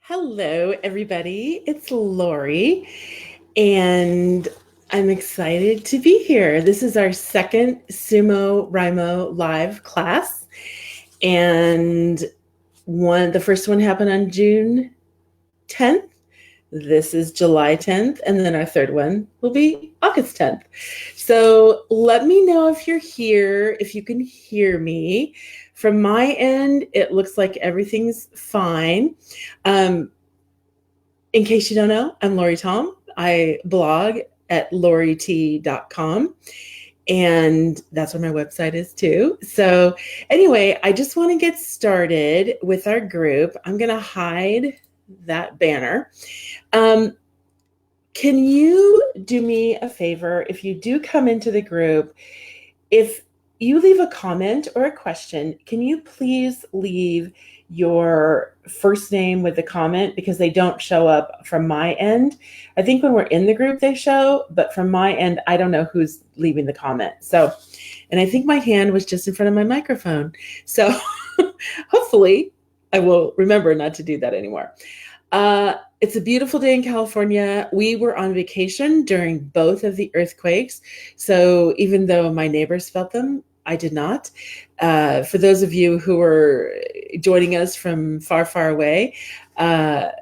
Hello, everybody. It's Lori, and I'm excited to be here. This is our second SumoWriMo live class, and the first one happened on June 10th. This is July 10th, and then our third one will be August 10th. So let me know if you're here, if you can hear me. From my end, it looks like everything's fine. In case you don't know, I'm Lori Tom. I blog at lorit.com, and that's where my website is too. So anyway, I just want to get started with our group. I'm going to hide that banner. Can you do me a favor? If you do come into the group, if you leave a comment or a question, can you please leave your first name with the comment, because they don't show up from my end. I think when we're in the group they show, but from my end, I don't know who's leaving the comment. So, and I think my hand was just in front of my microphone. So hopefully I will remember not to do that anymore. It's a beautiful day in California. We were on vacation during both of the earthquakes. So even though my neighbors felt them, I did not. For those of you who are joining us from far, far away, the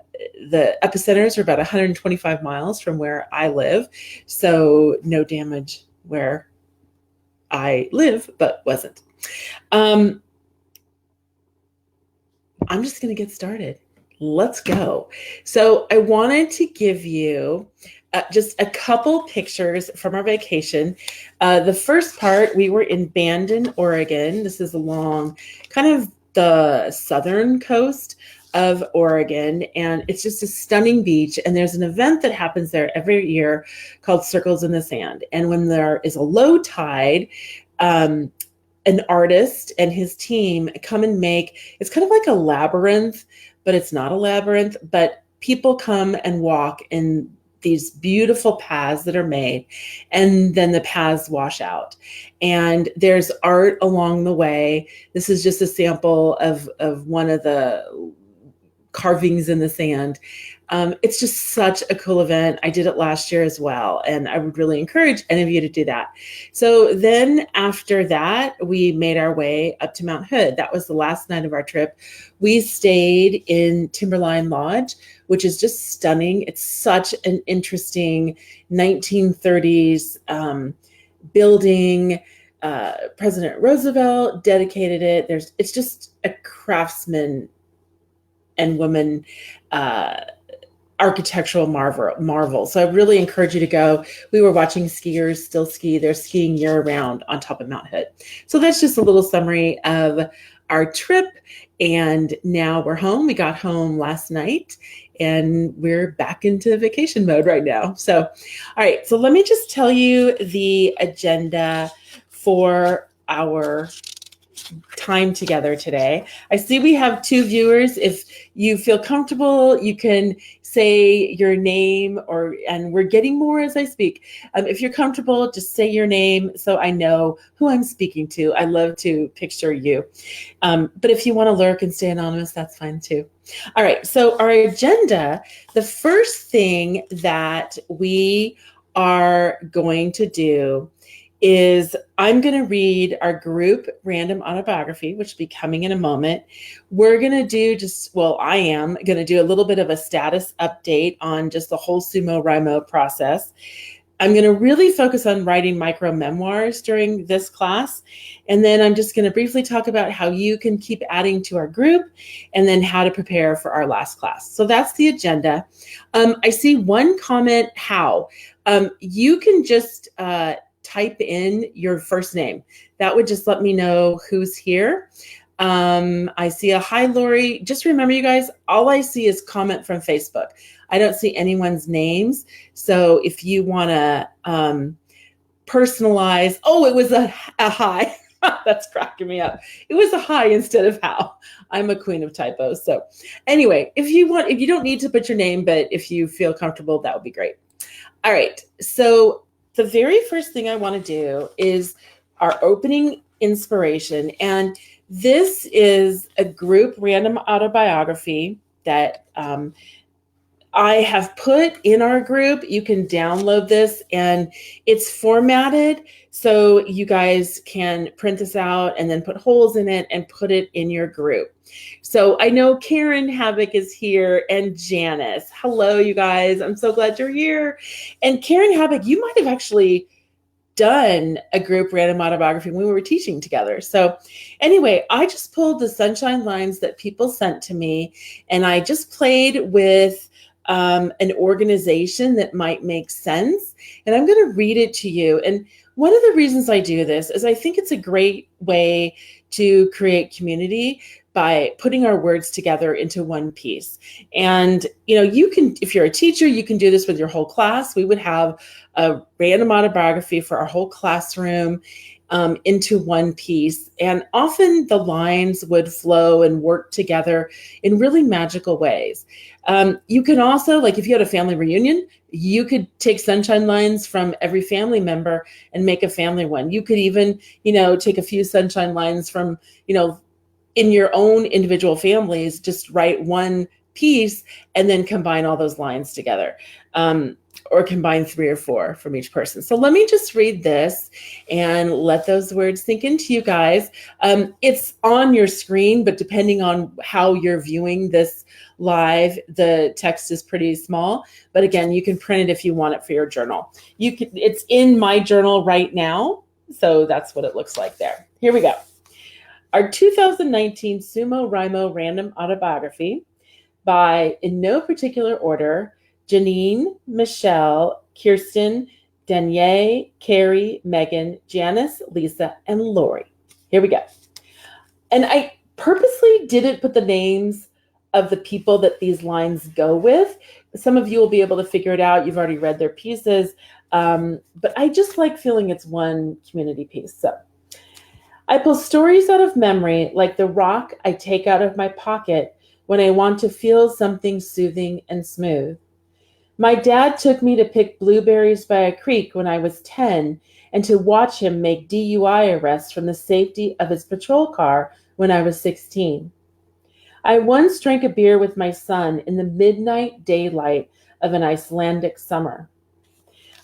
epicenters are about 125 miles from where I live. So no damage where I live, but wasn't. I'm just going to get started. Let's go. So I wanted to give you just a couple pictures from our vacation. The first part, we were in Bandon, Oregon. This is along kind of the southern coast of Oregon, and it's just a stunning beach. And there's an event that happens there every year called Circles in the Sand. And when there is a low tide, an artist and his team come and make, it's kind of like a labyrinth, but it's not a labyrinth, but people come and walk in these beautiful paths that are made, and then the paths wash out. And there's art along the way. This is just a sample of one of the carvings in the sand. It's just such a cool event. I did it last year as well, and I would really encourage any of you to do that. So then after that, we made our way up to Mount Hood. That was the last night of our trip. We stayed in Timberline Lodge, which is just stunning. It's such an interesting 1930s building. President Roosevelt dedicated it. It's just a craftsman and woman architectural marvel. So I really encourage you to go. We were watching skiers still ski. They're skiing year round on top of Mount Hood. So that's just a little summary of our trip. And now we're home. We got home last night and we're back into vacation mode right now. So, all right. So let me just tell you the agenda for our time together today. I see we have 2 viewers. If you feel comfortable, you can say your name, and we're getting more as I speak. If you're comfortable, just say your name so I know who I'm speaking to. I love to picture you. But if you want to lurk and stay anonymous, that's fine too. All right. So our agenda, the first thing that we are going to do is I'm going to read our group random autobiography, which will be coming in a moment. We're going to do I am going to do a little bit of a status update on just the whole SumoWriMo process. I'm going to really focus on writing micro memoirs during this class. And then I'm just going to briefly talk about how you can keep adding to our group and then how to prepare for our last class. So that's the agenda. I see one comment, how. You can just type in your first name. That would just let me know who's here. I see a hi, Lori. Just remember, you guys, all I see is comment from Facebook. I don't see anyone's names. So if you want to personalize, it was a hi. That's cracking me up. It was a hi instead of how. I'm a queen of typos. So anyway, if you don't need to put your name, but if you feel comfortable, that would be great. All right. So the very first thing I want to do is our opening inspiration. And this is a group random autobiography that I have put in our group. You can download this, and it's formatted so you guys can print this out and then put holes in it and put it in your group. So I know Karen Havoc is here and Janice. Hello, you guys. I'm so glad you're here. And Karen Havoc, you might have actually done a group random autobiography when we were teaching together. So anyway, I just pulled the sunshine lines that people sent to me, and I just played with an organization that might make sense. And I'm going to read it to you. And one of the reasons I do this is I think it's a great way to create community by putting our words together into one piece. And, you can, if you're a teacher, you can do this with your whole class. We would have a random autobiography for our whole classroom into one piece. And often the lines would flow and work together in really magical ways. You can also, like if you had a family reunion, you could take sunshine lines from every family member and make a family one. You could even, take a few sunshine lines from, in your own individual families, just write one piece and then combine all those lines together, or combine 3 or 4 from each person. So let me just read this and let those words sink into you guys. It's on your screen, but depending on how you're viewing this live, the text is pretty small. But again, you can print it if you want it for your journal. It's in my journal right now, so that's what it looks like there. Here we go. Our 2019 SumoWriMo Random Autobiography by, in no particular order, Janine, Michelle, Kirsten, Danielle, Carrie, Megan, Janice, Lisa, and Lori. Here we go. And I purposely didn't put the names of the people that these lines go with. Some of you will be able to figure it out. You've already read their pieces. But I just like feeling it's one community piece. So I pull stories out of memory like the rock I take out of my pocket when I want to feel something soothing and smooth. My dad took me to pick blueberries by a creek when I was 10 and to watch him make DUI arrests from the safety of his patrol car when I was 16. I once drank a beer with my son in the midnight daylight of an Icelandic summer.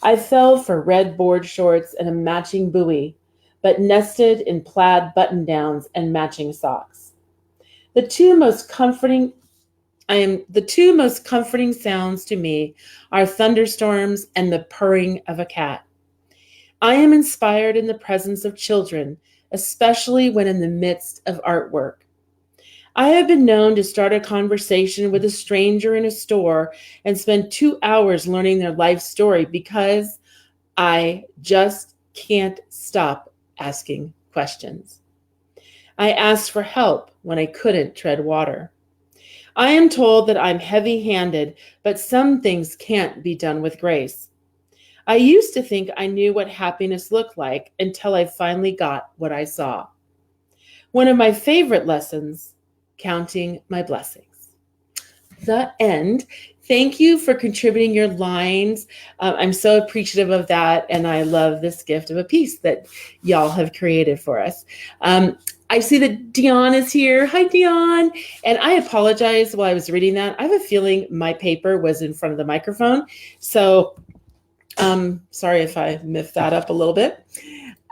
I fell for red board shorts and a matching buoy, but nested in plaid button-downs and matching socks. The two most comforting sounds to me are thunderstorms and the purring of a cat. I am inspired in the presence of children, especially when in the midst of artwork. I have been known to start a conversation with a stranger in a store and spend 2 hours learning their life story because I just can't stop asking questions. I asked for help when I couldn't tread water. I am told that I'm heavy-handed, but some things can't be done with grace. I used to think I knew what happiness looked like until I finally got what I saw. One of my favorite lessons, counting my blessings. The end. Thank you for contributing your lines. I'm so appreciative of that, and I love this gift of a piece that y'all have created for us. I see that Dion is here. Hi, Dion. And I apologize while I was reading that. I have a feeling my paper was in front of the microphone, so sorry if I miffed that up a little bit.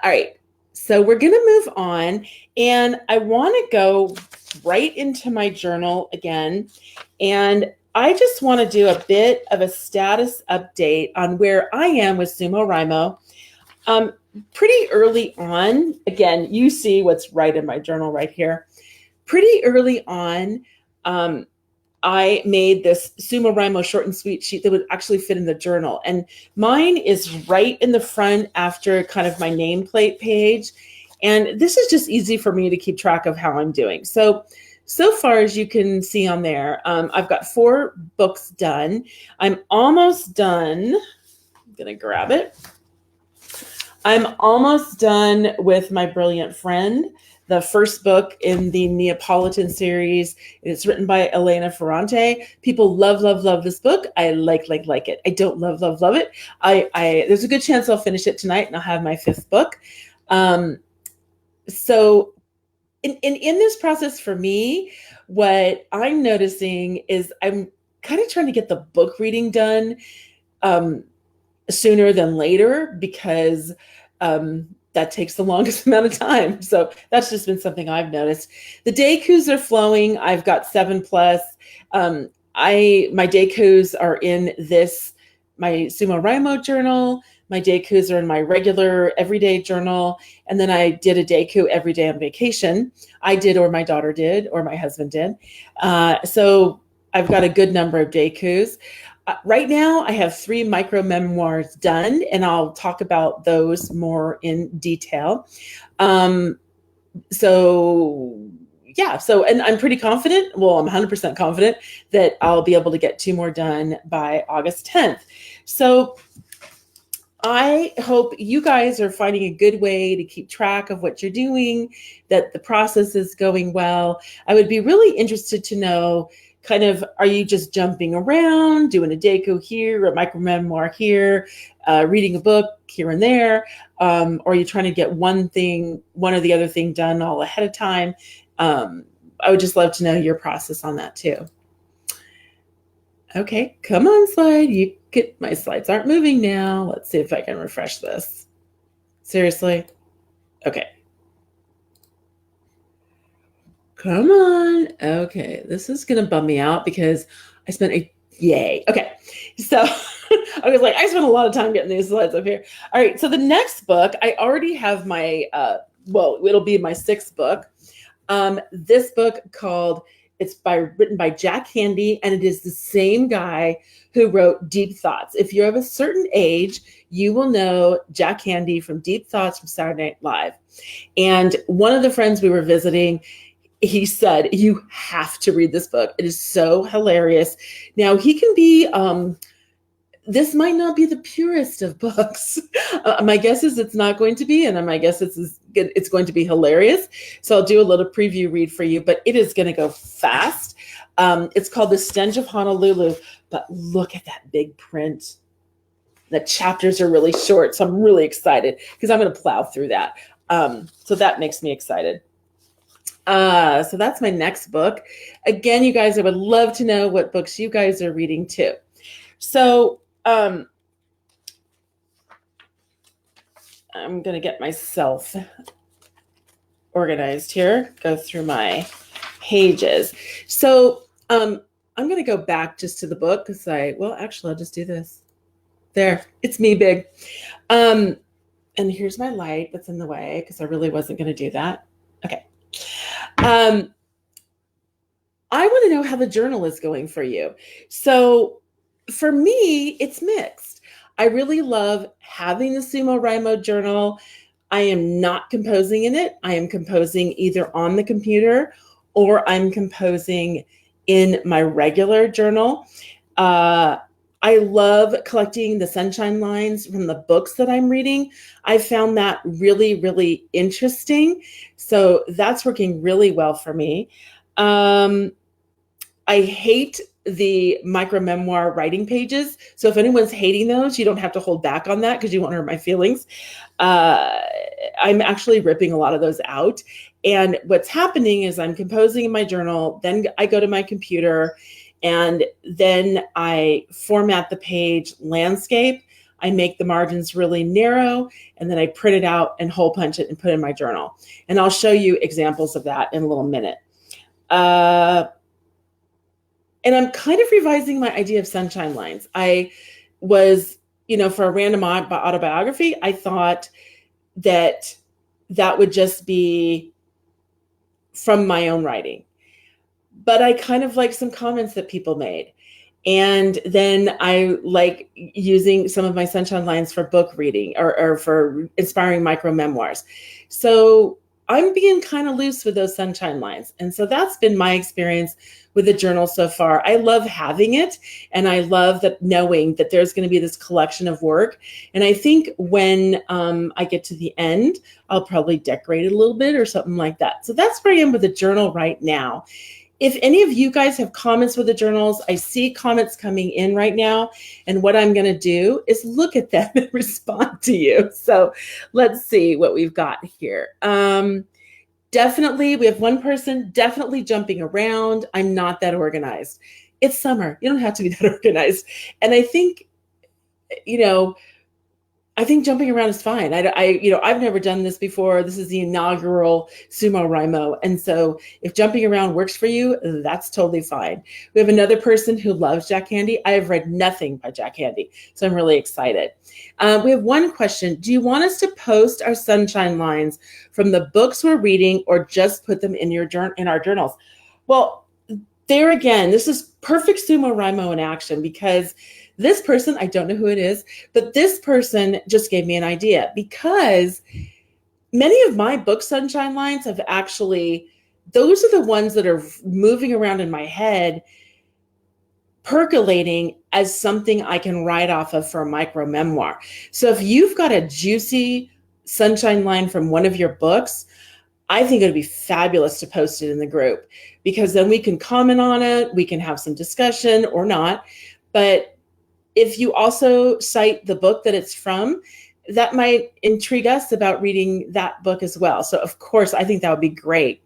All right, so we're going to move on, and I want to go right into my journal again, and I just want to do a bit of a status update on where I am with SumoWriMo. Pretty early on, again, you see what's right in my journal right here. Pretty early on, I made this SumoWriMo short and sweet sheet that would actually fit in the journal. And mine is right in the front after kind of my nameplate page. And this is just easy for me to keep track of how I'm doing. So far, as you can see on there, I've got 4 books done. I'm almost done. I'm going to grab it. I'm almost done with My Brilliant Friend, the first book in the Neapolitan series. It's written by Elena Ferrante. People love, love, love this book. I like it. I don't love, love, love it. There's a good chance I'll finish it tonight and I'll have my 5th book. So in this process for me, what I'm noticing is I'm kind of trying to get the book reading done um, sooner than later because that takes the longest amount of time. So that's just been something I've noticed. The daykus are flowing. I've got 7+. My daykus are in this my SumoWriMo journal. My daykus are in my regular everyday journal. And then I did a dayku every day on vacation. I did, or my daughter did, or my husband did. So I've got a good number of daykus. Right now, I have 3 micro memoirs done, and I'll talk about those more in detail. And I'm pretty confident. Well, I'm 100% confident that I'll be able to get 2 more done by August 10th. So I hope you guys are finding a good way to keep track of what you're doing, that the process is going well. I would be really interested to know, kind of, are you just jumping around, doing a dayku here, a micro memoir here, reading a book here and there? Or are you trying to get one or the other thing done all ahead of time? I would just love to know your process on that too. Okay, come on, slide. My slides aren't moving now. Let's see if I can refresh this. Seriously? Okay. Come on. Okay, this is going to bum me out because I spent yay. Okay, so I was like, I spent a lot of time getting these slides up here. All right, so the next book, I already have my, it'll be my 6th book. This book written by Jack Handey, and it is the same guy who wrote Deep Thoughts. If you're of a certain age, you will know Jack Handey from Deep Thoughts from Saturday Night Live. And one of the friends we were visiting, he said, you have to read this book. It is so hilarious. Now, he can be, this might not be the purest of books. My guess is it's not going to be, and my guess is it's going to be hilarious. So I'll do a little preview read for you, but it is going to go fast. It's called The Stench of Honolulu, but look at that big print. The chapters are really short, so I'm really excited because I'm going to plow through that. So that makes me excited. So that's my next book. Again, you guys, I would love to know what books you guys are reading too. So I'm going to get myself organized here, go through my pages. So I'm going to go back just to the book because I'll just do this. There, it's me big. And here's my light that's in the way because I really wasn't going to do that. Okay. I want to know how the journal is going for you. So for me, it's mixed. I really love having the SumoWriMo journal. I am not composing in it. I am composing either on the computer or I'm composing in my regular journal. I love collecting the sunshine lines from the books that I'm reading. I found that really, really interesting. So that's working really well for me. I hate the micro memoir writing pages. So if anyone's hating those, you don't have to hold back on that because you won't hurt my feelings. I'm actually ripping a lot of those out. And what's happening is I'm composing in my journal, then I go to my computer, and then I format the page landscape. I make the margins really narrow, and then I print it out and hole punch it and put it in my journal. And I'll show you examples of that in a little minute. And I'm kind of revising my idea of sunshine lines. I was, for a random autobiography, I thought that would just be from my own writing. But I kind of like some comments that people made. And then I like using some of my sunshine lines for book reading or for inspiring micro memoirs. So I'm being kind of loose with those sunshine lines. And so that's been my experience with the journal so far. I love having it. And I love that knowing that there's going to be this collection of work. And I think when I get to the end, I'll probably decorate it a little bit or something like that. So that's where I am with the journal right now. If any of you guys have comments with the journals, I see comments coming in right now. And what I'm going to do is look at them and respond to you. So let's see what we've got here. Definitely, we have one person definitely jumping around. I'm not that organized. It's summer. You don't have to be that organized. And I think, you know, I think jumping around is fine. I've never done this before. This is the inaugural SumoWriMo. And so if jumping around works for you, that's totally fine. We have another person who loves Jack Handy. I have read nothing by Jack Handy, so I'm really excited. We have one question. Do you want us to post our sunshine lines from the books we're reading or just put them in our journals? Well, there again, this is perfect SumoWriMo in action because this person, I don't know who it is, but this person just gave me an idea because many of my book sunshine lines have actually, those are the ones that are moving around in my head, percolating as something I can write off of for a micro memoir. So if you've got a juicy sunshine line from one of your books, I think it would be fabulous to post it in the group because then we can comment on it. We can have some discussion or not. But if you also cite the book that it's from, that might intrigue us about reading that book as well. So of course, I think that would be great.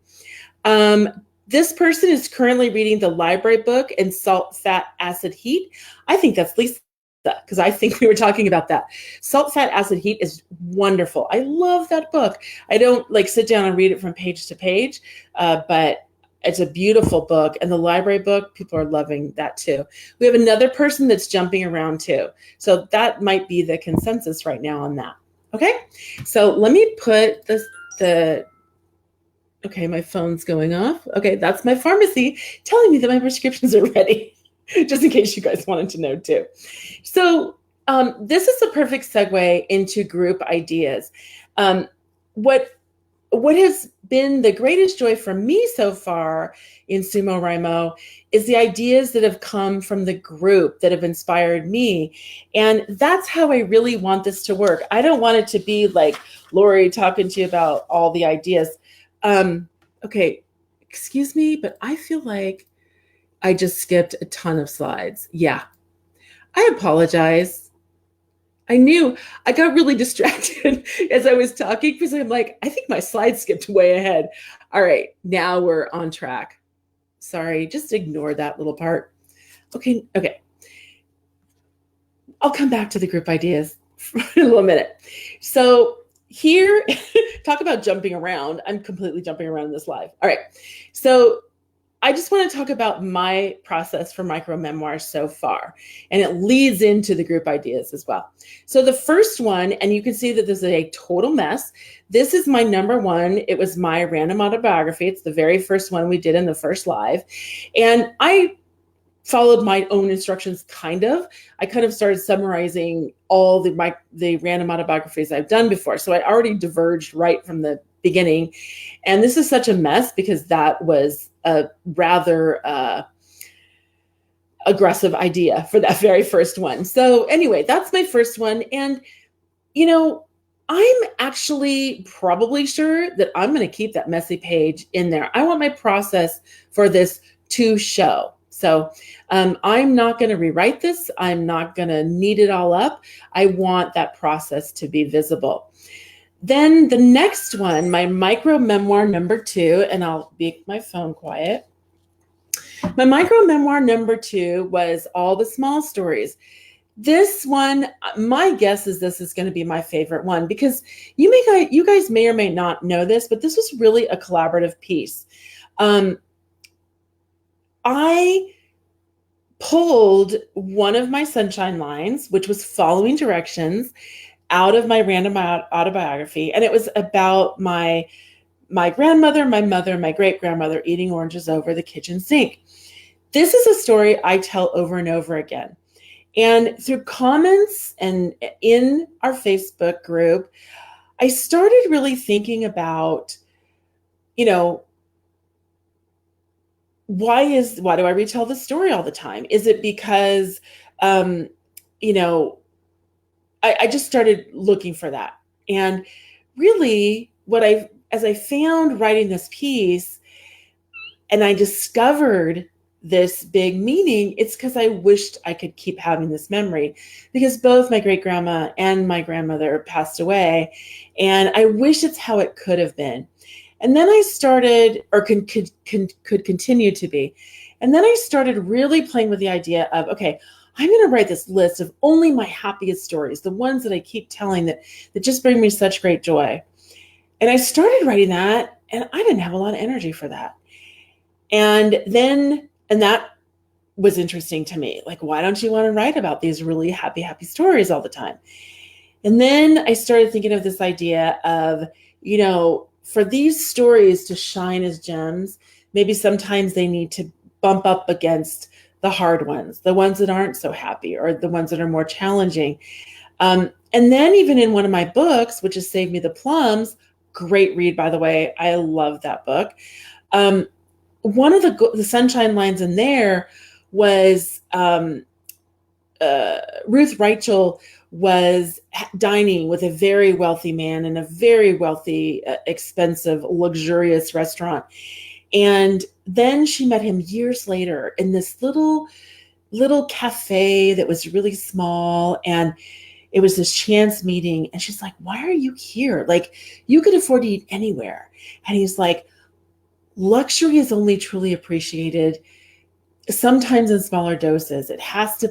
This person is currently reading the library book in Salt, Fat, Acid, Heat. I think that's Lisa, because I think we were talking about that. Salt, Fat, Acid, Heat is wonderful. I love that book. I don't like sit down and read it from page to page, but it's a beautiful book. And the library book, people are loving that too. We have another person that's jumping around too. So that might be the consensus right now on that. Okay, so let me put okay, my phone's going off. Okay, that's my pharmacy telling me that my prescriptions are ready, just in case you guys wanted to know too. So this is a perfect segue into group ideas. What has been the greatest joy for me so far in SumoWriMo is the ideas that have come from the group that have inspired me. And that's how I really want this to work. I don't want it to be like Lori talking to you about all the ideas. Okay, excuse me, but I feel like I just skipped a ton of slides. Yeah, I apologize. I knew I got really distracted as I was talking because I'm like, I think my slides skipped way ahead. All right, now we're on track. Sorry, just ignore that little part. Okay. I'll come back to the group ideas in a little minute. So here, talk about jumping around. I'm completely jumping around in this live. All right. So I just want to talk about my process for micro memoirs so far, and it leads into the group ideas as well. So the first one, and you can see that this is a total mess. This is my number one. It was my random autobiography. It's the very first one we did in the first live. And I followed my own instructions, kind of. I kind of started summarizing all the random autobiographies I've done before. So I already diverged right from the beginning. And this is such a mess because that was a rather aggressive idea for that very first one. So anyway, that's my first one. And, you know, I'm actually probably sure that I'm going to keep that messy page in there. I want my process for this to show. So I'm not going to rewrite this. I'm not going to neat it all up. I want that process to be visible. Then the next one, my micro memoir number 2, and I'll make my phone quiet. My micro memoir number 2 was all the small stories. This one, my guess is this is going to be my favorite one because you guys may or may not know this, but this was really a collaborative piece. I pulled one of my sunshine lines, which was following directions, out of my random autobiography. And it was about my grandmother, my mother, my great-grandmother eating oranges over the kitchen sink. This is a story I tell over and over again. And through comments and in our Facebook group, I started really thinking about, you know, why do I retell the story all the time? Is it because, you know, I just started looking for that. And really as I found writing this piece and I discovered this big meaning, it's because I wished I could keep having this memory because both my great grandma and my grandmother passed away. And I wish it's how it could have been. And then I started, or could continue to be. And then I started really playing with the idea of, okay, I'm going to write this list of only my happiest stories, the ones that I keep telling that just bring me such great joy. And I started writing that, and I didn't have a lot of energy for that. And that was interesting to me. Like, why don't you want to write about these really happy, happy stories all the time? And then I started thinking of this idea of, for these stories to shine as gems, maybe sometimes they need to bump up against the hard ones, the ones that aren't so happy, or the ones that are more challenging. And then even in one of my books, which is Save Me the Plums, great read, by the way. I love that book. One of the sunshine lines in there was Ruth Rachel was dining with a very wealthy man in a very wealthy, expensive, luxurious restaurant. And then she met him years later in this little cafe that was really small. And it was this chance meeting. And she's like, why are you here? Like, you could afford to eat anywhere. And he's like, luxury is only truly appreciated sometimes in smaller doses. It has to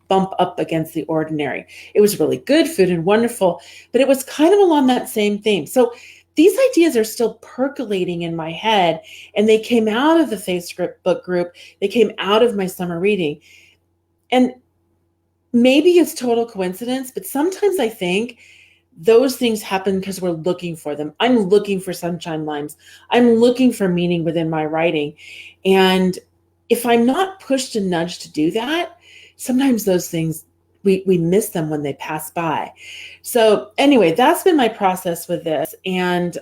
bump up against the ordinary. It was really good food and wonderful, but it was kind of along that same theme. So these ideas are still percolating in my head, and they came out of the Facebook group. They came out of my summer reading. And maybe it's total coincidence, but sometimes I think those things happen because we're looking for them. I'm looking for sunshine lines. I'm looking for meaning within my writing. And if I'm not pushed and nudged to do that, sometimes those things, we miss them when they pass by. So anyway, that's been my process with this. And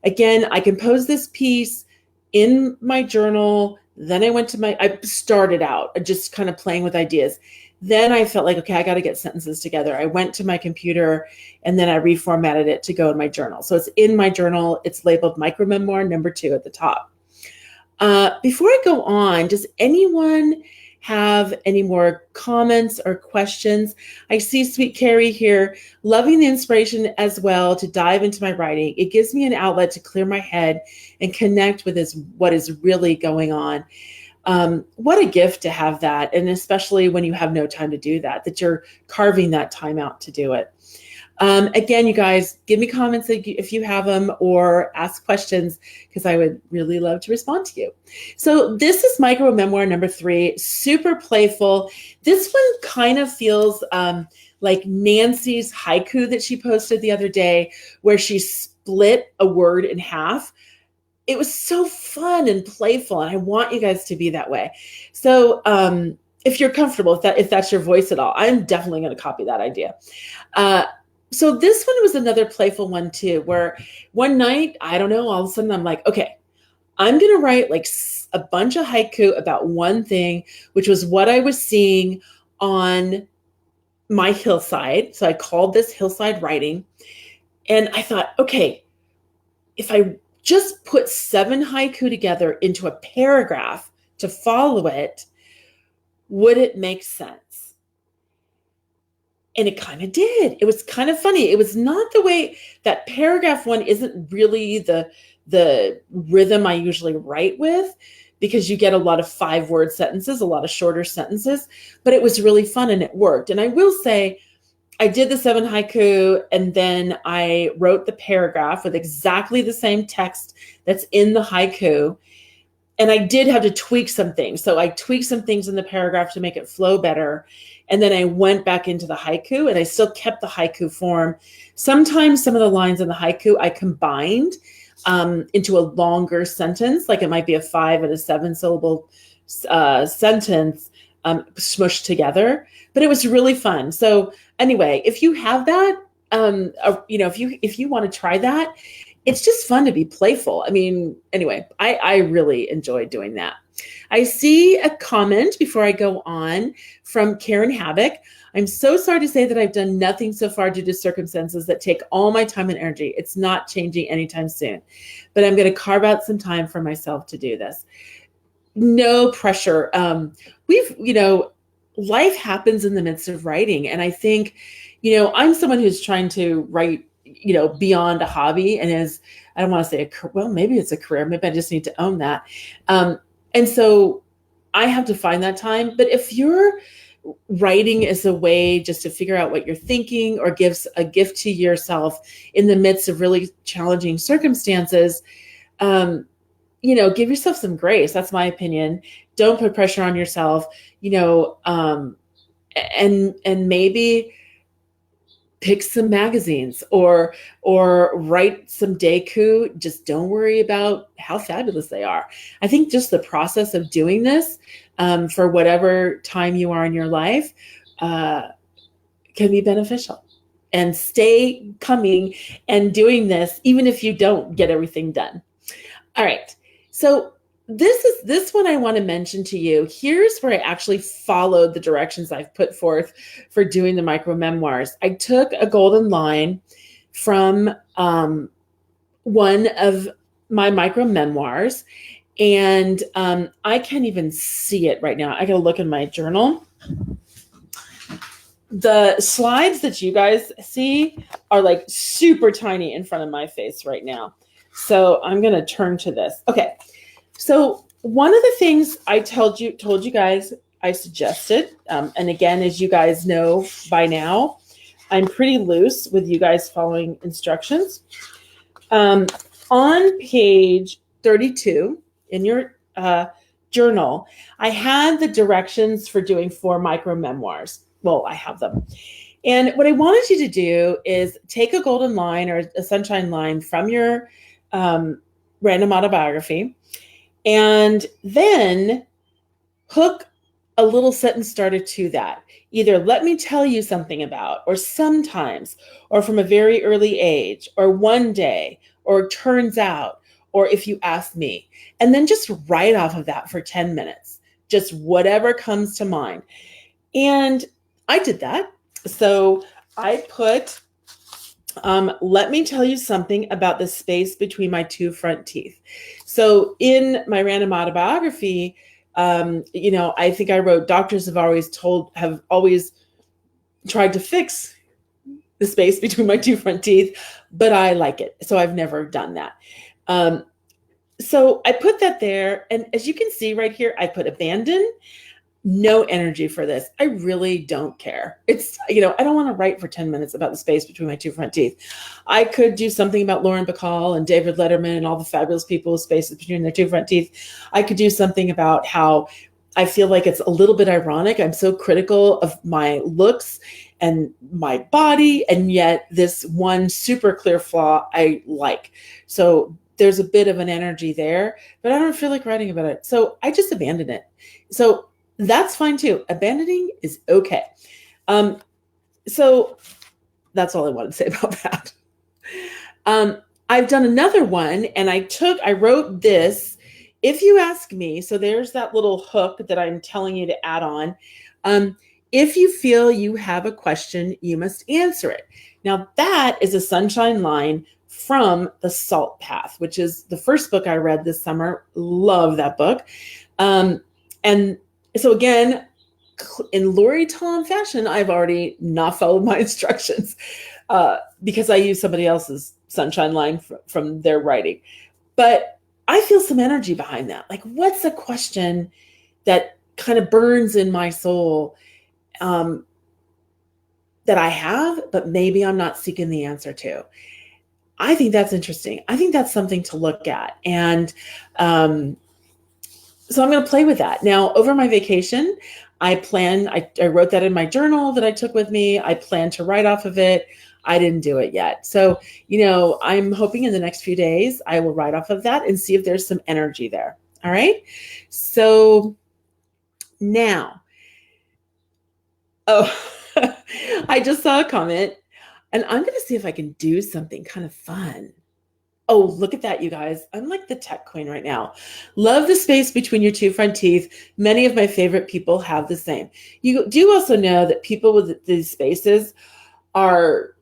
again, I composed this piece in my journal. Then I started out just kind of playing with ideas. Then I felt like, okay, I got to get sentences together. I went to my computer, and then I reformatted it to go in my journal. So it's in my journal. It's labeled Micro Memoir number 2 at the top. Before I go on, does anyone have any more comments or questions? I see Sweet Carrie here, loving the inspiration as well to dive into my writing. It gives me an outlet to clear my head and connect with what is really going on. What a gift to have that. And especially when you have no time to do that you're carving that time out to do it. Again, you guys, give me comments if you have them, or ask questions, because I would really love to respond to you. So this is Micro Memoir number 3, super playful. This one kind of feels like Nancy's haiku that she posted the other day, where she split a word in half. It was so fun and playful, and I want you guys to be that way. So if you're comfortable, if that's your voice at all, I'm definitely going to copy that idea. So this one was another playful one too, where one night, I don't know, all of a sudden I'm like, okay, I'm going to write like a bunch of haiku about one thing, which was what I was seeing on my hillside. So I called this hillside writing. And I thought, okay, if I just put 7 haiku together into a paragraph to follow it, would it make sense? And it kind of did. It was kind of funny. It was not the way that paragraph 1 isn't really the rhythm I usually write with, because you get a lot of 5-word sentences, a lot of shorter sentences, but it was really fun and it worked. And I will say, I did the 7 haiku, and then I wrote the paragraph with exactly the same text that's in the haiku. And I did have to tweak some things. So I tweaked some things in the paragraph to make it flow better. And then I went back into the haiku, and I still kept the haiku form. Sometimes some of the lines in the haiku I combined into a longer sentence, like it might be a 5 and a 7 syllable sentence smushed together. But it was really fun. So anyway, if you have that, if you want to try that, it's just fun to be playful. I mean, anyway, I really enjoyed doing that. I see a comment before I go on from Karen Havoc. I'm so sorry to say that I've done nothing so far due to circumstances that take all my time and energy. It's not changing anytime soon, but I'm going to carve out some time for myself to do this. No pressure. Life happens in the midst of writing. And I think, I'm someone who's trying to write, beyond a hobby and is, I don't want to say well, maybe it's a career. Maybe I just need to own that. And so I have to find that time. But if you're writing is a way just to figure out what you're thinking or gives a gift to yourself in the midst of really challenging circumstances, give yourself some grace. That's my opinion. Don't put pressure on yourself, and maybe pick some magazines or write some deiku. Just don't worry about how fabulous they are. I think just the process of doing this for whatever time you are in your life can be beneficial. And stay coming and doing this, even if you don't get everything done. All right. So this one I want to mention to you. Here's where I actually followed the directions I've put forth for doing the micro memoirs. I took a golden line from one of my micro memoirs, and I can't even see it right now. I got to look in my journal. The slides that you guys see are like super tiny in front of my face right now. So I'm going to turn to this. Okay. So one of the things I told you guys I suggested, and again, as you guys know by now, I'm pretty loose with you guys following instructions. On page 32 in your journal, I had the directions for doing 4 micro memoirs. Well, I have them. And what I wanted you to do is take a golden line or a sunshine line from your random autobiography, and then hook a little sentence starter to that. Either let me tell you something about, or sometimes, or from a very early age, or one day, or turns out, or if you ask me. And then just write off of that for 10 minutes, just whatever comes to mind. And I did that. So I put, let me tell you something about the space between my 2 front teeth. So in my random autobiography, I think I wrote, doctors have always tried to fix the space between my 2 front teeth, but I like it. So I've never done that. So I put that there. And as you can see right here, I put abandon. No energy for this. I really don't care. It's, I don't want to write for 10 minutes about the space between my 2 front teeth. I could do something about Lauren Bacall and David Letterman and all the fabulous people with spaces between their 2 front teeth. I could do something about how I feel like it's a little bit ironic. I'm so critical of my looks and my body, and yet this one super clear flaw I like. So there's a bit of an energy there, but I don't feel like writing about it. So I just abandoned it. So that's fine too. Abandoning is okay. So that's all I want to say about that. I've done another one, and I wrote this, if you ask me. So there's that little hook that I'm telling you to add on. If you feel you have a question, you must answer it. Now that is a sunshine line from The Salt Path, which is the first book I read this summer. Love that book. And so again, in Lori Tom fashion, I've already not followed my instructions because I use somebody else's sunshine line from their writing. But I feel some energy behind that. Like, what's a question that kind of burns in my soul that I have, but maybe I'm not seeking the answer to? I think that's interesting. I think that's something to look at. And so I'm going to play with that. Now, over my vacation, I wrote that in my journal that I took with me. I plan to write off of it. I didn't do it yet. So, I'm hoping in the next few days, I will write off of that and see if there's some energy there. All right. So now, I just saw a comment, and I'm going to see if I can do something kind of fun. Oh, look at that, you guys. I'm like the tech queen right now. Love the space between your 2 front teeth. Many of my favorite people have the same. You do also know that people with these spaces are,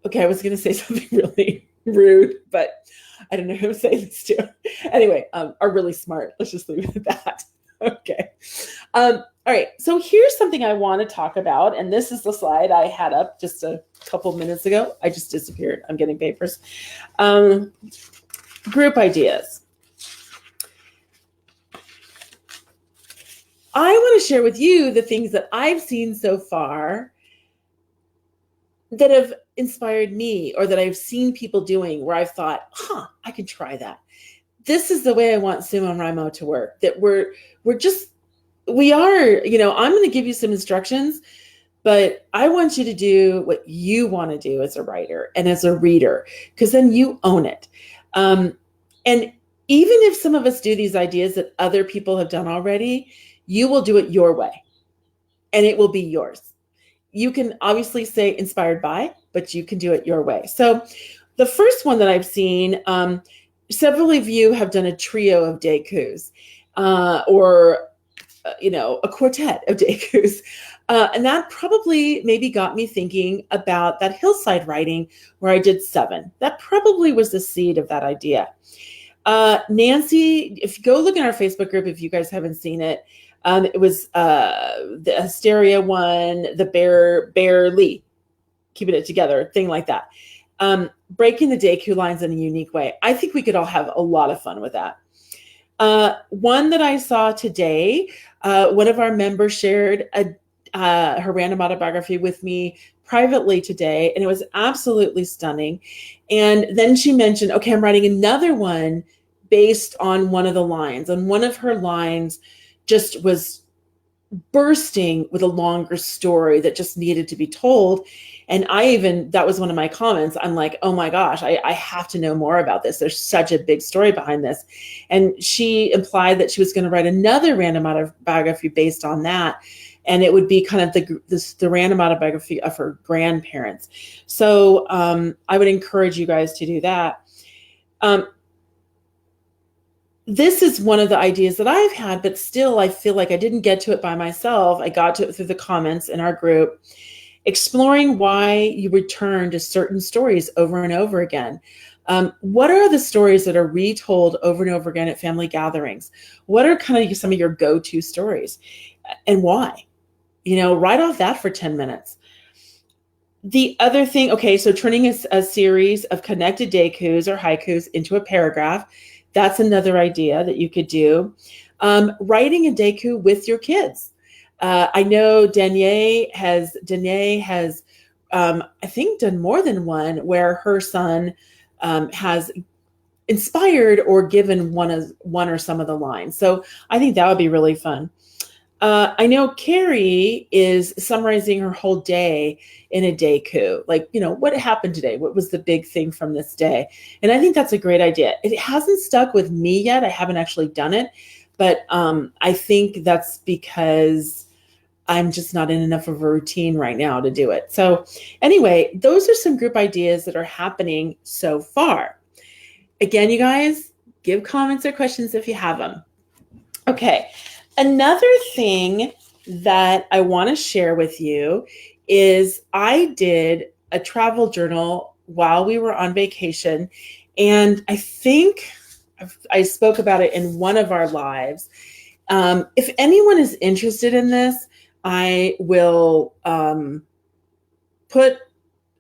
okay, I was going to say something really rude, but I don't know who to say this to. Anyway, are really smart. Let's just leave it at that. Okay. All right, so here's something I want to talk about, and this is the slide I had up just a couple minutes ago. I just disappeared. I'm getting papers. Group ideas. I want to share with you the things that I've seen so far that have inspired me, or that I've seen people doing where I've thought, I could try that. This is the way I want SumoWriMo to work, that we are, I'm going to give you some instructions, but I want you to do what you want to do as a writer and as a reader, because then you own it. And even if some of us do these ideas that other people have done already, you will do it your way and it will be yours. You can obviously say inspired by, but you can do it your way. So the first one that I've seen, several of you have done a trio of deikus, or a quartet of deikus. And that probably maybe got me thinking about that hillside writing where I did 7. That probably was the seed of that idea. Nancy, if you go look in our Facebook group, if you guys haven't seen it, it was the hysteria one, the bear Lee, keeping it together, thing like that. Breaking the deiku lines in a unique way. I think we could all have a lot of fun with that. One that I saw today, one of our members shared her random autobiography with me privately today, and it was absolutely stunning. And then she mentioned, okay, I'm writing another one based on one of the lines, and one of her lines just was bursting with a longer story that just needed to be told. And that was one of my comments. I'm like, oh my gosh, I have to know more about this. There's such a big story behind this. And she implied that she was going to write another random autobiography based on that. And it would be kind of the random autobiography of her grandparents. So I would encourage you guys to do that. This is one of the ideas that I've had, but still I feel like I didn't get to it by myself. I got to it through the comments in our group. Exploring why you return to certain stories over and over again. What are the stories that are retold over and over again at family gatherings? What are kind of some of your go-to stories, and why? Write off that for 10 minutes. The other thing, okay, so turning a series of connected deikus or haikus into a paragraph, that's another idea that you could do. Writing a deiku with your kids. I know Danae has I think done more than one where her son has inspired or given one or some of the lines. So I think that would be really fun. I know Carrie is summarizing her whole day in a deiku. Like, what happened today? What was the big thing from this day? And I think that's a great idea. It hasn't stuck with me yet. I haven't actually done it, but I think that's because I'm just not in enough of a routine right now to do it. So anyway, those are some group ideas that are happening so far. Again, you guys, give comments or questions if you have them. Okay. Another thing that I want to share with you is I did a travel journal while we were on vacation. And I think I spoke about it in one of our lives. If anyone is interested in this, I will put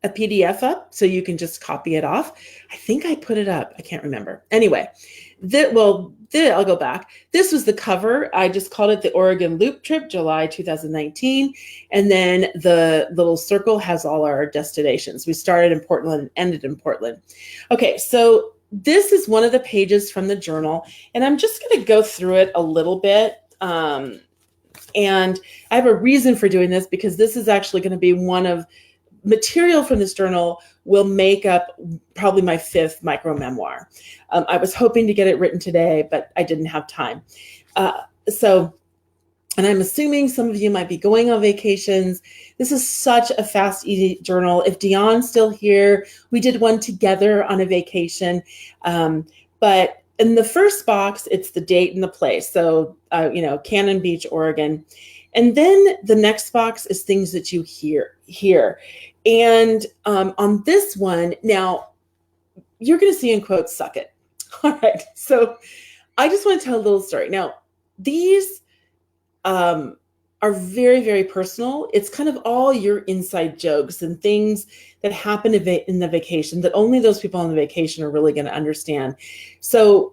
a PDF up so you can just copy it off. I think I put it up. I can't remember. Anyway, I'll go back. This was the cover. I just called it the Oregon Loop Trip, July 2019. And then the little circle has all our destinations. We started in Portland and ended in Portland. Okay, so this is one of the pages from the journal, and I'm just going to go through it a little bit. And I have a reason for doing this, because this is actually going to be one of material from this journal will make up probably my 5th micro memoir. I was hoping to get it written today, but I didn't have time. And I'm assuming some of you might be going on vacations. This is such a fast, easy journal. If Dion's still here, we did one together on a vacation. But in the first box, it's the date and the place. So, Cannon Beach, Oregon. And then the next box is things that you hear. And on this one, now you're going to see in quotes, suck it. All right. So I just want to tell a little story. Now, these are are very, very personal. It's kind of all your inside jokes and things that happen in the vacation that only those people on the vacation are really going to understand. So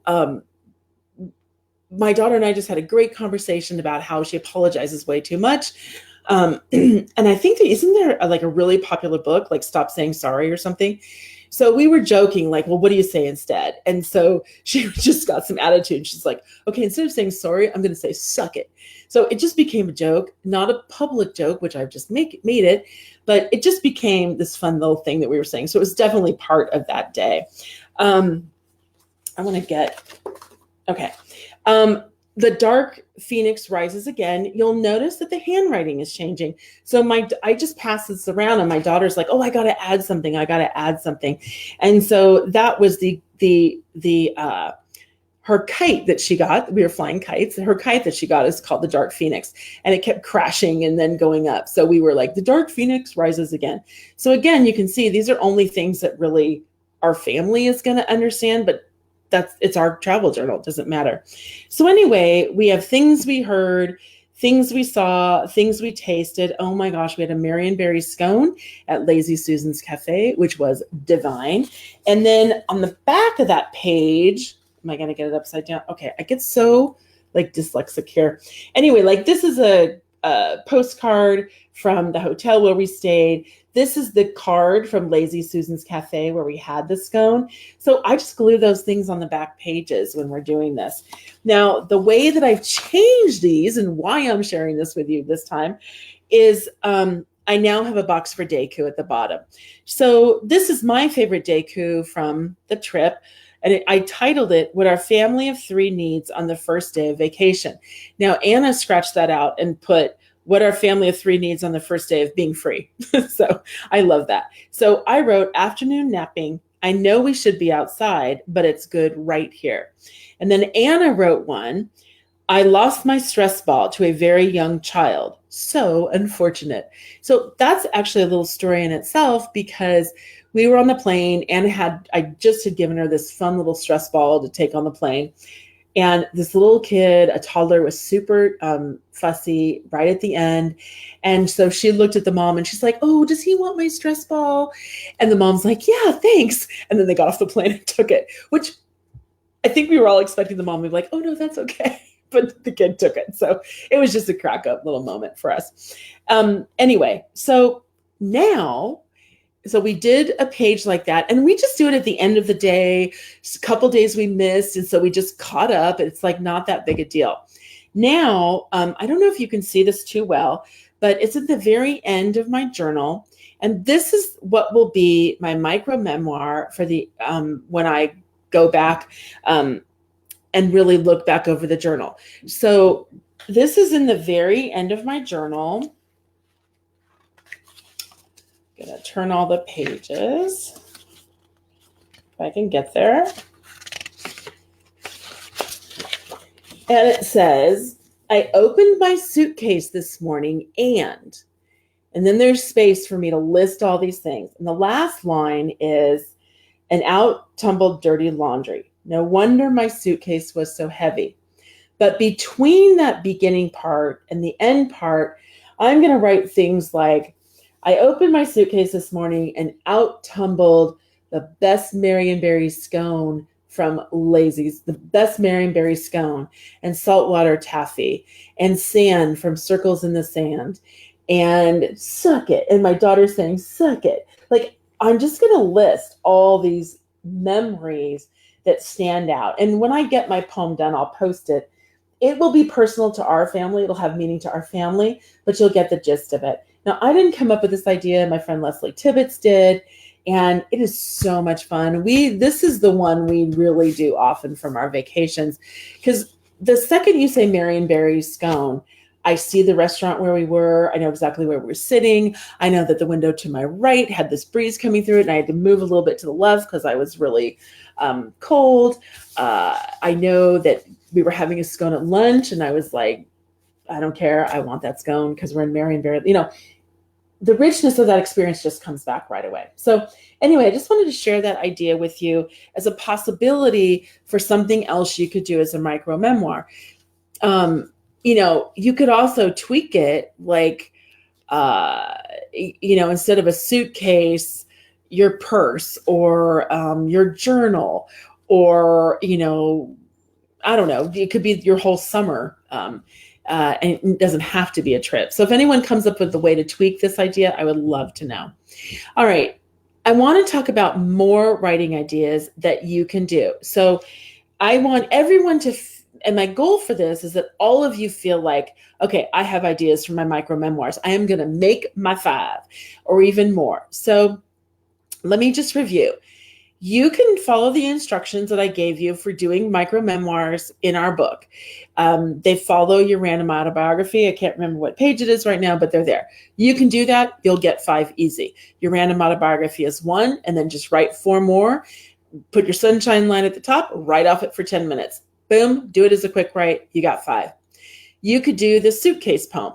my daughter and I just had a great conversation about how she apologizes way too much. And I think that isn't there like a really popular book, like Stop Saying Sorry or something? So we were joking, like, well, what do you say instead? And so she just got some attitude. She's like, okay, instead of saying sorry, I'm going to say suck it. So it just became a joke, not a public joke, which I've just made it, but it just became this fun little thing that we were saying. So it was definitely part of that day. I want to get, okay. The dark phoenix rises again. You'll notice that the handwriting is changing. So I just pass this around and my daughter's like, oh, I got to add something. And so that was her kite that she got. We were flying kites. Her kite that she got is called the dark phoenix, and it kept crashing and then going up. So we were like, the dark phoenix rises again. So again, you can see these are only things that really our family is going to understand, but it's our travel journal. It doesn't matter. So anyway, we have things we heard, things we saw, things we tasted. Oh my gosh, we had a Marionberry scone at Lazy Susan's Cafe, which was divine. And then on the back of that page, am I going to get it upside down? Okay, I get so like dyslexic here. Anyway, like this is a postcard from the hotel where we stayed. This is the card from Lazy Susan's Cafe where we had the scone. So I just glue those things on the back pages when we're doing this. Now, the way that I've changed these and why I'm sharing this with you this time is I now have a box for Deku at the bottom. So this is my favorite Deku from the trip. And I titled it, What Our Family of Three Needs on the First Day of Vacation. Now, Anna scratched that out and put, What Our Family of Three Needs on the First Day of Being Free. So I love that. So I wrote, afternoon napping. I know we should be outside, but it's good right here. And then Anna wrote one, I lost my stress ball to a very young child. So unfortunate. So that's actually a little story in itself because we were on the plane and I just had given her this fun little stress ball to take on the plane. And this little kid, a toddler, was super fussy right at the end. And so she looked at the mom and she's like, oh, does he want my stress ball? And the mom's like, yeah, thanks. And then they got off the plane and took it, which I think we were all expecting the mom to be like, oh, no, that's okay. But the kid took it. So it was just a crack up little moment for us. Anyway, so now, so we did a page like that, and we just do it at the end of the day. Just a couple days we missed, and so we just caught up. It's like not that big a deal. Now, I don't know if you can see this too well, but it's at the very end of my journal, and this is what will be my micro memoir for the when I go back and really look back over the journal. So this is in the very end of my journal. I'm going to turn all the pages if I can get there. And it says, I opened my suitcase this morning and then there's space for me to list all these things. And the last line is, an out tumbled dirty laundry. No wonder my suitcase was so heavy. But between that beginning part and the end part, I'm going to write things like, I opened my suitcase this morning and out tumbled the best Marionberry scone from Lazy's, the best Marionberry scone and saltwater taffy and sand from Circles in the Sand and suck it. And my daughter's saying, suck it. Like, I'm just going to list all these memories that stand out. And when I get my poem done, I'll post it. It will be personal to our family. It'll have meaning to our family, but you'll get the gist of it. Now, I didn't come up with this idea. My friend Leslie Tibbetts did, and it is so much fun. This is the one we really do often from our vacations, because the second you say Marionberry scone, I see the restaurant where we were. I know exactly where we were sitting. I know that the window to my right had this breeze coming through it, and I had to move a little bit to the left because I was really cold. I know that we were having a scone at lunch, and I was like, I don't care. I want that scone because we're in Marionberry. You know, the richness of that experience just comes back right away. So anyway, I just wanted to share that idea with you as a possibility for something else you could do as a micro memoir. You could also tweak it like, instead of a suitcase, your purse or your journal, or, I don't know, it could be your whole summer. And it doesn't have to be a trip. So if anyone comes up with a way to tweak this idea, I would love to know. All right. I want to talk about more writing ideas that you can do. So I want everyone to, and my goal for this is that all of you feel like, okay, I have ideas for my micro memoirs. I am going to make my 5 or even more. So let me just review. You can follow the instructions that I gave you for doing micro memoirs in our book. They follow your random autobiography. I can't remember what page it is right now, but they're there. You can do that. You'll get 5 easy. Your random autobiography is 1, and then just write 4 more. Put your sunshine line at the top, write off it for 10 minutes. Boom, do it as a quick write. You got 5. You could do the suitcase poem.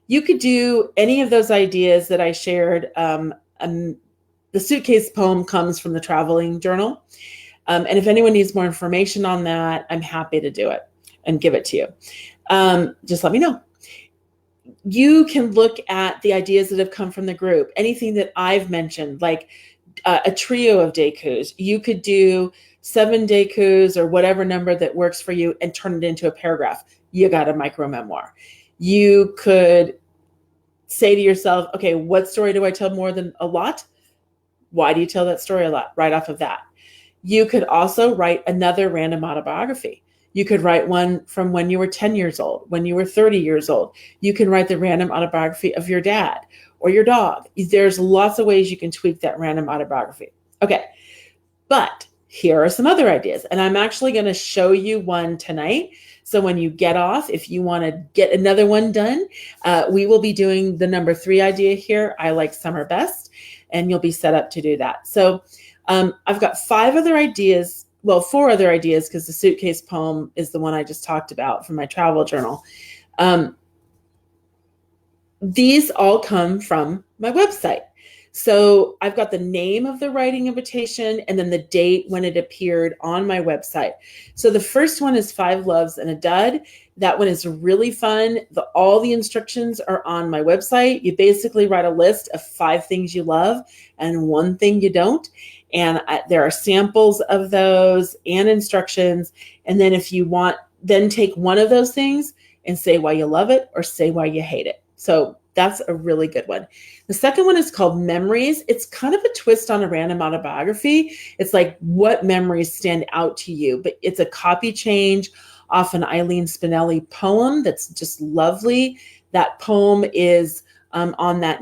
You could do any of those ideas that I shared. The suitcase poem comes from the traveling journal. And if anyone needs more information on that, I'm happy to do it and give it to you. Just let me know. You can look at the ideas that have come from the group. Anything that I've mentioned, like a trio of daikus. You could do 7 daikus or whatever number that works for you and turn it into a paragraph. You got a micro memoir. You could say to yourself, okay, what story do I tell more than a lot? Why do you tell that story a lot? Right off of that. You could also write another random autobiography. You could write one from when you were 10 years old, when you were 30 years old. You can write the random autobiography of your dad or your dog. There's lots of ways you can tweak that random autobiography. Okay, but here are some other ideas. And I'm actually going to show you one tonight. So when you get off, if you want to get another one done, we will be doing the number 3 idea here. I like summer best. And you'll be set up to do that. So I've got 5 other ideas, well, 4 other ideas, because the suitcase poem is the one I just talked about from my travel journal. These all come from my website. So I've got the name of the writing invitation and then the date when it appeared on my website. So the first one is 5 Loves and a Dud. That one is really fun. All the instructions are on my website. You basically write a list of 5 things you love and 1 thing you don't. And there are samples of those and instructions. And then if you want, then take one of those things and say why you love it or say why you hate it. So that's a really good one. The second one is called Memories. It's kind of a twist on a random autobiography. It's like what memories stand out to you, but it's a copy change off an Eileen Spinelli poem that's just lovely. That poem is on that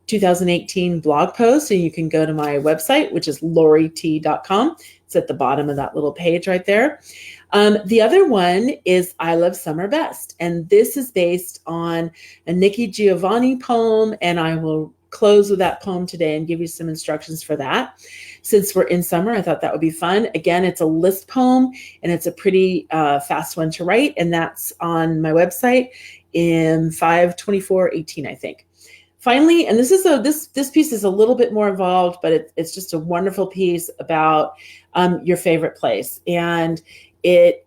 2018 blog post. And you can go to my website, which is laurit.com. It's at the bottom of that little page right there. The other one is I Love Summer Best. And this is based on a Nikki Giovanni poem. And I will close with that poem today and give you some instructions for that. Since we're in summer, I thought that would be fun. Again, it's a list poem and it's a pretty fast one to write. And that's on my website in 5/24/18, I think. Finally, and this piece is a little bit more involved, but it's just a wonderful piece about your favorite place. And I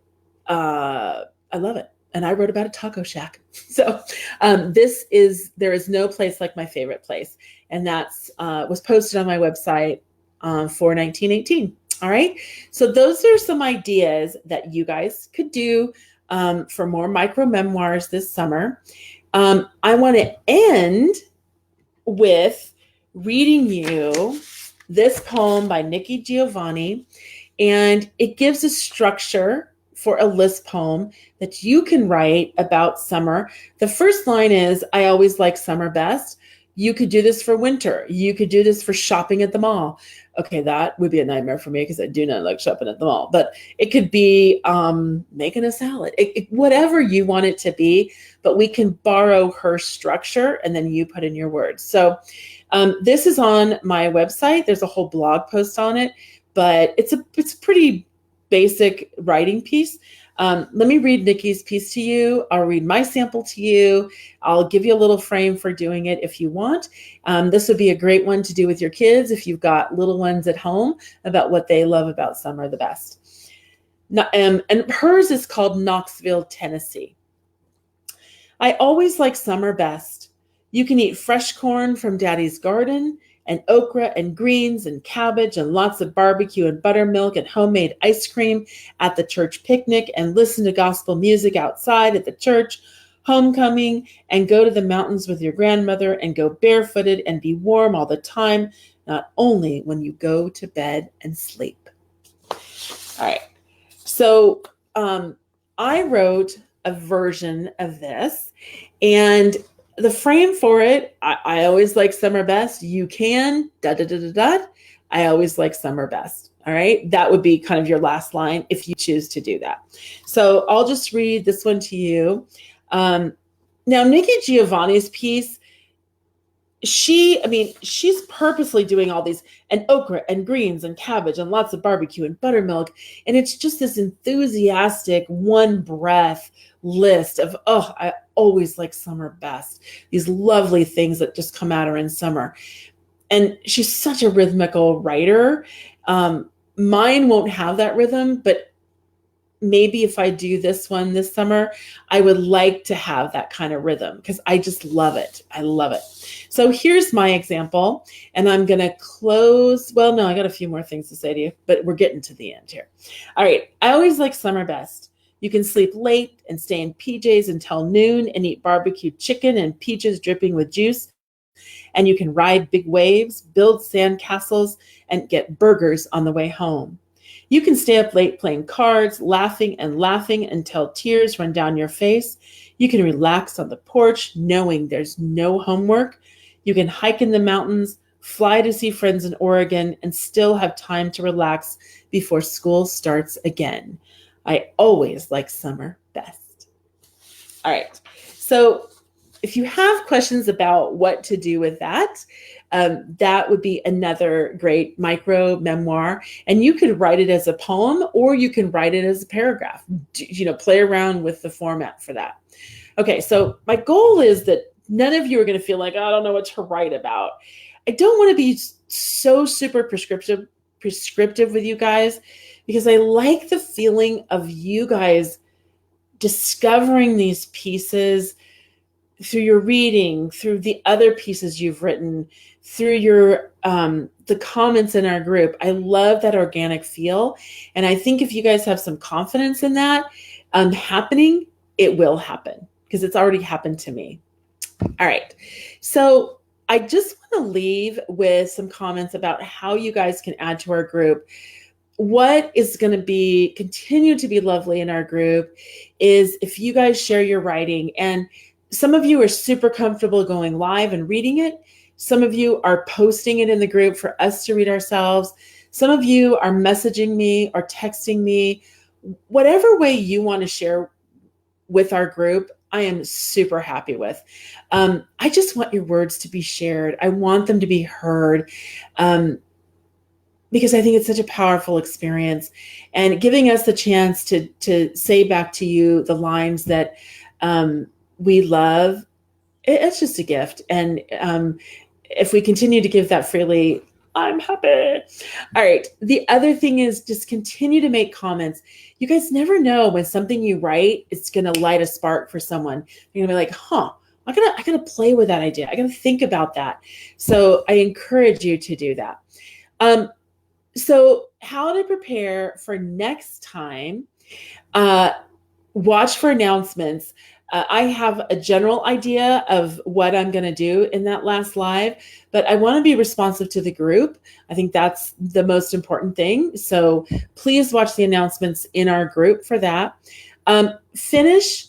love it. And I wrote about a taco shack. So there is no place like my favorite place. And that's was posted on my website for 1918. All right. So those are some ideas that you guys could do for more micro memoirs this summer. I want to end with reading you this poem by Nikki Giovanni. And it gives a structure for a list poem that you can write about summer. The first line is, I always like summer best. You could do this for winter. You could do this for shopping at the mall. Okay, that would be a nightmare for me because I do not like shopping at the mall. But it could be making a salad, whatever you want it to be. But we can borrow her structure and then you put in your words. So this is on my website. There's a whole blog post on it, but it's a pretty basic writing piece. Let me read Nikki's piece to you. I'll read my sample to you. I'll give you a little frame for doing it if you want. This would be a great one to do with your kids if you've got little ones at home about what they love about summer the best. And hers is called Knoxville, Tennessee. I always like summer best. You can eat fresh corn from Daddy's garden, and okra and greens and cabbage and lots of barbecue and buttermilk and homemade ice cream at the church picnic, and listen to gospel music outside at the church homecoming, and go to the mountains with your grandmother and go barefooted and be warm all the time, not only when you go to bed and sleep. All right. So I wrote a version of this, and the frame for it, I always like summer best. You can, I always like summer best. All right. That would be kind of your last line if you choose to do that. So I'll just read this one to you. Now, Nikki Giovanni's piece, she's purposely doing all these, and okra and greens and cabbage and lots of barbecue and buttermilk. And it's just this enthusiastic one breath list of, I always like summer best. These lovely things that just come at her in summer. And she's such a rhythmical writer. Mine won't have that rhythm, but maybe if I do this one this summer, I would like to have that kind of rhythm because I just love it. I love it. So here's my example, and I'm going to close. Well, no, I got a few more things to say to you, but we're getting to the end here. All right. I always like summer best. You can sleep late and stay in PJs until noon and eat barbecue chicken and peaches dripping with juice. And you can ride big waves, build sand castles, and get burgers on the way home. You can stay up late playing cards, laughing until tears run down your face. You can relax on the porch knowing there's no homework. You can hike in the mountains, fly to see friends in Oregon, and still have time to relax before school starts again. I always like summer best. All right. So if you have questions about what to do with that, that would be another great micro memoir. And you could write it as a poem, or you can write it as a paragraph. Play around with the format for that. Okay, so my goal is that none of you are going to feel like, I don't know what to write about. I don't want to be so super prescriptive with you guys, because I like the feeling of you guys discovering these pieces through your reading, through the other pieces you've written, through your the comments in our group. I love that organic feel. And I think if you guys have some confidence in that happening, it will happen, because it's already happened to me. All right. So I just want to leave with some comments about how you guys can add to our group. What is going to continue to be lovely in our group is if you guys share your writing. And some of you are super comfortable going live and reading it. Some of you are posting it in the group for us to read ourselves. Some of you are messaging me or texting me. Whatever way you want to share with our group, I am super happy with. I just want your words to be shared. I want them to be heard, because I think it's such a powerful experience, and giving us the chance to say back to you the lines that we love. It's just a gift. And if we continue to give that freely, I'm happy. All right. The other thing is just continue to make comments. You guys never know when something you write, it's going to light a spark for someone. You're going to be like, I gotta play with that idea. I gotta think about that. So I encourage you to do that. So how to prepare for next time, watch for announcements. I have a general idea of what I'm going to do in that last live, but I want to be responsive to the group. I think that's the most important thing. So please watch the announcements in our group for that. Finish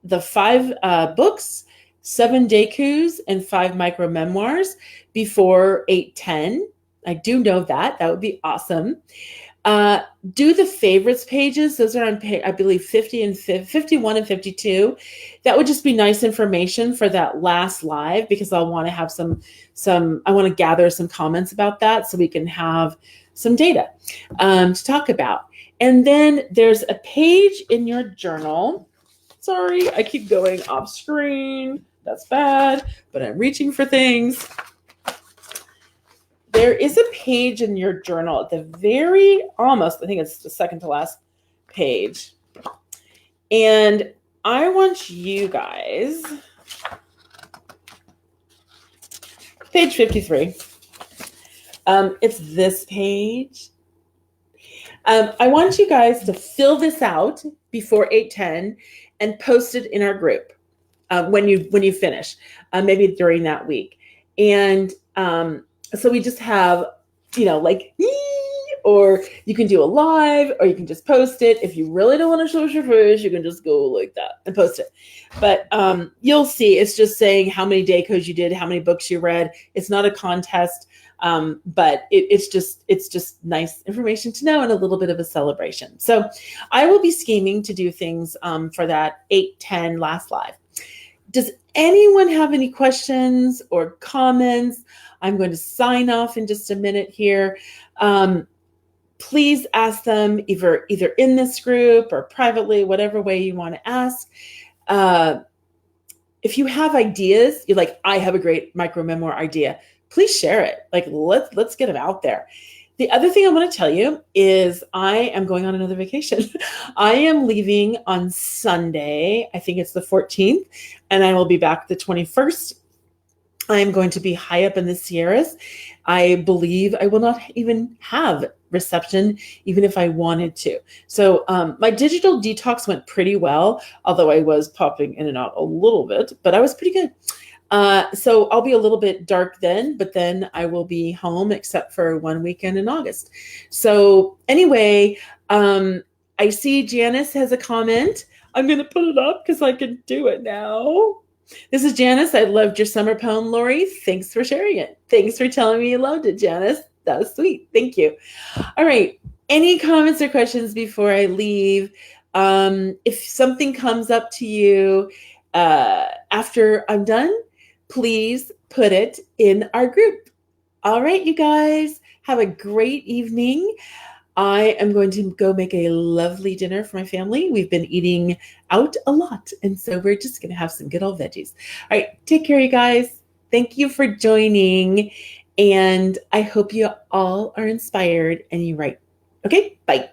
the 5 books, 7 deikus, and 5 micro memoirs before 8:10. I do know that. That would be awesome. Do the favorites pages. Those are on, I believe, 51 and 52. That would just be nice information for that last live, because I'll want to have I want to gather some comments about that so we can have some data to talk about. And then there's a page in your journal. Sorry, I keep going off screen. That's bad, but I'm reaching for things. There is a page in your journal at the very, almost, I think it's the second to last page. And I want you guys, page 53. It's this page. I want you guys to fill this out before 8:10 and post it in our group when you finish, maybe during that week. And so we just have, like, or you can do a live, or you can just post it. If you really don't want to show your face, you can just go like that and post it. But you'll see it's just saying how many day codes you did, how many books you read. It's not a contest, but it's just nice information to know and a little bit of a celebration. So I will be scheming to do things for that 8:10 last live. Does anyone have any questions or comments? I'm going to sign off in just a minute here. Please ask them either in this group or privately, whatever way you want to ask. If you have ideas, you're like, I have a great micro memoir idea, please share it. Like, let's get it out there. The other thing I want to tell you is I am going on another vacation. I am leaving on Sunday. I think it's the 14th, and I will be back the 21st. I am going to be high up in the Sierras. I believe I will not even have reception, even if I wanted to. So my digital detox went pretty well, although I was popping in and out a little bit, but I was pretty good. So I'll be a little bit dark then, but then I will be home except for one weekend in August. So anyway, I see Janice has a comment. I'm going to put it up because I can do it now. This is Janice. I loved your summer poem, Lori. Thanks for sharing it. Thanks for telling me you loved it, Janice. That was sweet. Thank you. All right. Any comments or questions before I leave? If something comes up to you after I'm done, please put it in our group. All right, you guys. Have a great evening. I am going to go make a lovely dinner for my family. We've been eating out a lot, and so we're just going to have some good old veggies. All right, take care, you guys. Thank you for joining, and I hope you all are inspired and you write. Okay, bye.